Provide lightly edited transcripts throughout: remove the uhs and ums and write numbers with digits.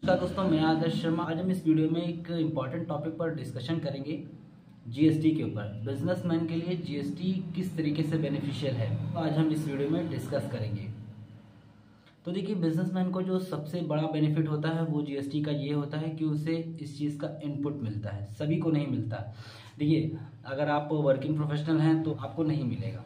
नमस्कार दोस्तों, मैं आदर्श शर्मा। आज हम इस वीडियो में एक इम्पॉर्टेंट टॉपिक पर डिस्कशन करेंगे, जीएसटी के ऊपर। बिजनेसमैन के लिए जीएसटी किस तरीके से बेनिफिशियल है, आज हम इस वीडियो में डिस्कस करेंगे। तो देखिए, बिजनेसमैन को जो सबसे बड़ा बेनिफिट होता है वो जीएसटी का ये होता है कि उसे इस चीज़ का इनपुट मिलता है, सभी को नहीं मिलता। देखिए, अगर आप वर्किंग प्रोफेशनल हैं तो आपको नहीं मिलेगा,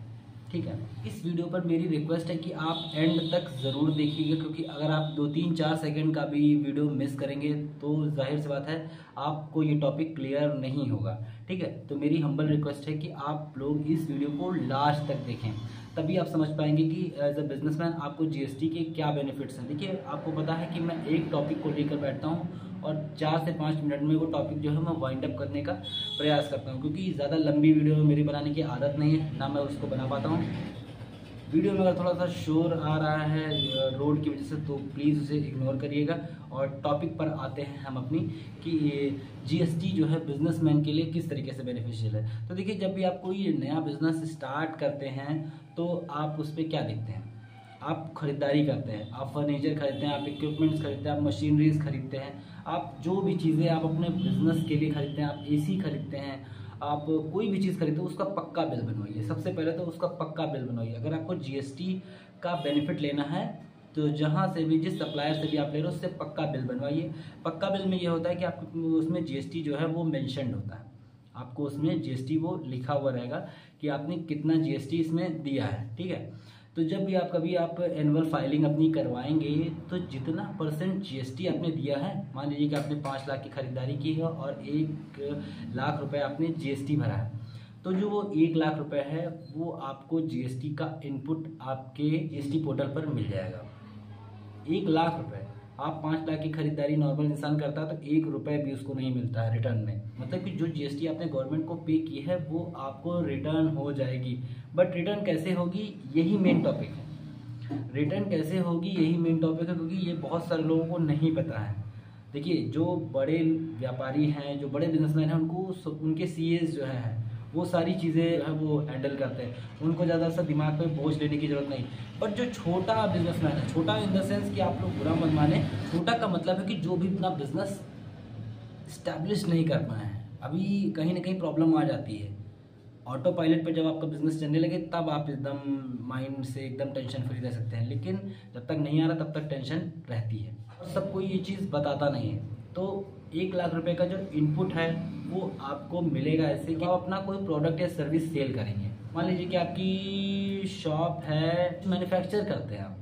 ठीक है। इस वीडियो पर मेरी रिक्वेस्ट है कि आप एंड तक ज़रूर देखिएगा, क्योंकि अगर आप 2-3-4 सेकंड का भी वीडियो मिस करेंगे तो जाहिर सी बात है आपको ये टॉपिक क्लियर नहीं होगा, ठीक है। तो मेरी हम्बल रिक्वेस्ट है कि आप लोग इस वीडियो को लास्ट तक देखें, तभी आप समझ पाएंगे कि एज अ बिजनेसमैन आपको जीएसटी के क्या बेनिफिट्स हैं। देखिए, आपको पता है कि मैं एक टॉपिक को लेकर बैठता हूँ और 4 से 5 मिनट में वो टॉपिक जो है मैं वाइंड अप करने का प्रयास करता हूँ, क्योंकि ज़्यादा लंबी वीडियो मेरी बनाने की आदत नहीं है, ना मैं उसको बना पाता हूँ। वीडियो में अगर थोड़ा सा शोर आ रहा है रोड की वजह से तो प्लीज़ उसे इग्नोर करिएगा। और टॉपिक पर आते हैं हम अपनी कि जीएसटी जो है बिजनेसमैन के लिए किस तरीके से बेनिफिशियल है। तो देखिए, जब भी आप कोई नया बिजनेस स्टार्ट करते हैं तो आप उस पर क्या देखते हैं, आप खरीदारी करते हैं, आप फर्नीचर खरीदते हैं, आप इक्विपमेंट्स खरीदते हैं, आप मशीनरीज खरीदते हैं, आप जो भी चीज़ें आप अपने बिजनेस के लिए खरीदते हैं, आप एसी खरीदते हैं, आप कोई भी चीज़ खरीदते हो उसका पक्का बिल बनवाइए। सबसे पहले तो उसका पक्का बिल बनवाइए। अगर आपको जीएसटी का बेनिफिट लेना है तो जहाँ से भी, जिस सप्लायर से भी आप ले रहे हो उससे पक्का बिल बनवाइए। पक्का बिल में ये होता है कि आपको उसमें जीएसटी जो है वो मेंशन्ड होता है, आपको उसमें जीएसटी वो लिखा हुआ रहेगा कि आपने कितना जीएसटी इसमें दिया है, ठीक है। तो जब भी आप कभी आप एनुअल फाइलिंग अपनी करवाएंगे तो जितना % जीएसटी आपने दिया है, मान लीजिए कि आपने 5 लाख की खरीदारी की है और 1 लाख रुपए आपने जीएसटी भरा है, तो जो वो 1 लाख रुपए है वो आपको जीएसटी का इनपुट आपके जीएसटी पोर्टल पर मिल जाएगा। 1 लाख रुपए, आप 5 लाख की खरीदारी नॉर्मल इंसान करता है तो 1 रुपए भी उसको नहीं मिलता है रिटर्न में। मतलब कि जो जीएसटी आपने गवर्नमेंट को पे की है वो आपको रिटर्न हो जाएगी। बट रिटर्न कैसे होगी, यही मेन टॉपिक है। रिटर्न कैसे होगी यही मेन टॉपिक है, क्योंकि ये बहुत सारे लोगों को नहीं पता है। देखिए, जो बड़े व्यापारी हैं, जो बड़े बिजनेसमैन हैं, उनके सीएस जो हैं वो सारी चीज़ें है वो हैंडल करते हैं, उनको ज़्यादा सा दिमाग पे बोझ लेने की ज़रूरत नहीं। बट जो छोटा बिजनेसमैन है, छोटा इन द सेंस कि आप लोग बुरा मत माने, छोटा का मतलब है कि जो भी अपना बिजनेस इस्टेब्लिश नहीं कर पाए हैं, अभी कहीं ना कहीं प्रॉब्लम आ जाती है। ऑटो पायलट पे जब आपका बिजनेस चलने लगे तब आप एकदम माइंड से एकदम टेंशन फ्री रह सकते हैं, लेकिन जब तक नहीं आ रहा तब तक टेंशन रहती है। सबको ये चीज़ बताता नहीं है। तो 1 लाख रुपए का जो इनपुट है वो आपको मिलेगा ऐसे कि आप अपना कोई प्रोडक्ट या सर्विस सेल करेंगे। मान लीजिए कि आपकी शॉप है, मैन्युफैक्चर करते हैं आप,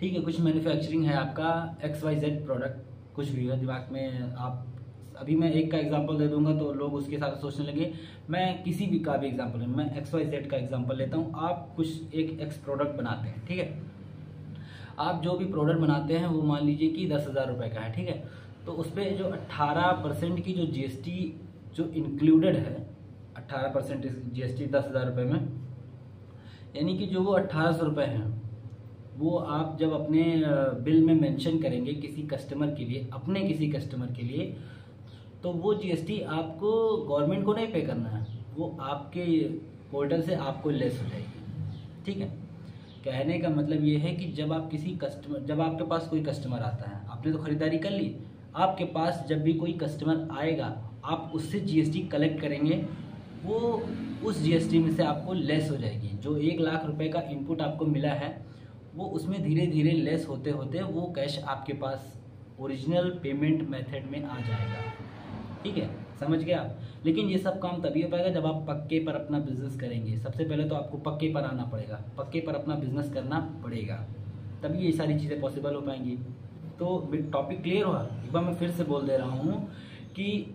ठीक है, कुछ मैन्युफैक्चरिंग है आपका XYZ प्रोडक्ट, कुछ भी है दिमाग में आप। अभी मैं एक का एग्जांपल दे दूंगा तो लोग उसके साथ सोचने लगे। मैं किसी भी का भी एग्जांपल है, मैं XYZ का एग्जांपल लेता हूँ। आप कुछ एक X प्रोडक्ट बनाते हैं, ठीक है। आप जो भी प्रोडक्ट बनाते हैं वो मान लीजिए कि 10,000 रुपये का है, ठीक है। तो उस पर जो 18% की जो जीएसटी जो इंक्लूडेड है, 18% जीएसटी 10,000 रुपये में, यानी कि जो वो 1,800 रुपये हैं वो आप जब अपने बिल में मेंशन करेंगे किसी कस्टमर के लिए, अपने किसी कस्टमर के लिए, तो वो जीएसटी आपको गवर्नमेंट को नहीं पे करना है, वो आपके पोर्टल से आपको लेस हो जाएगी, ठीक है। कहने का मतलब ये है कि जब आपके पास कोई कस्टमर आता है, आपने तो खरीदारी कर ली, आपके पास जब भी कोई कस्टमर आएगा आप उससे जीएसटी कलेक्ट करेंगे, वो उस जीएसटी में से आपको लेस हो जाएगी। जो 1 लाख रुपए का इनपुट आपको मिला है वो उसमें धीरे धीरे लेस होते होते वो कैश आपके पास ओरिजिनल पेमेंट मेथड में आ जाएगा, ठीक है, समझ गए आप। लेकिन ये सब काम तभी हो पाएगा जब आप पक्के पर अपना बिजनेस करेंगे। सबसे पहले तो आपको पक्के पर आना पड़ेगा, पक्के पर अपना बिजनेस करना पड़ेगा, तभी ये सारी चीज़ें पॉसिबल हो पाएंगी। तो टॉपिक क्लियर हुआ। एक बार मैं फिर से बोल दे रहा हूँ कि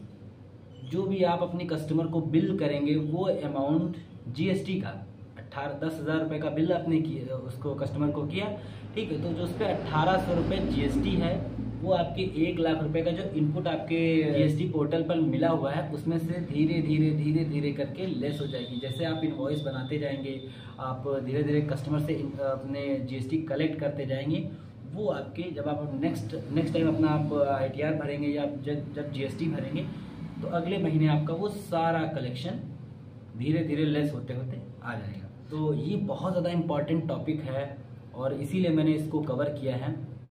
जो भी आप अपने कस्टमर को बिल करेंगे वो अमाउंट जीएसटी का 10,000 रुपये का बिल आपने किया, उसको कस्टमर को किया, ठीक है। तो जो उस पर 1,800 रुपये जीएसटी है वो आपके 1 लाख रुपए का जो इनपुट आपके जीएसटी पोर्टल पर मिला हुआ है उसमें से धीरे धीरे करके लेस हो जाएगी। जैसे आप इनवॉइस बनाते जाएंगे, आप धीरे धीरे कस्टमर से अपने जीएसटी कलेक्ट करते जाएंगे, वो आपके जब आप नेक्स्ट टाइम अपना आप ITR भरेंगे या जब जीएसटी भरेंगे तो अगले महीने आपका वो सारा कलेक्शन धीरे धीरे लेस होते होते आ जाएगा। तो ये बहुत ज़्यादा इम्पॉर्टेंट टॉपिक है और इसीलिए मैंने इसको कवर किया है।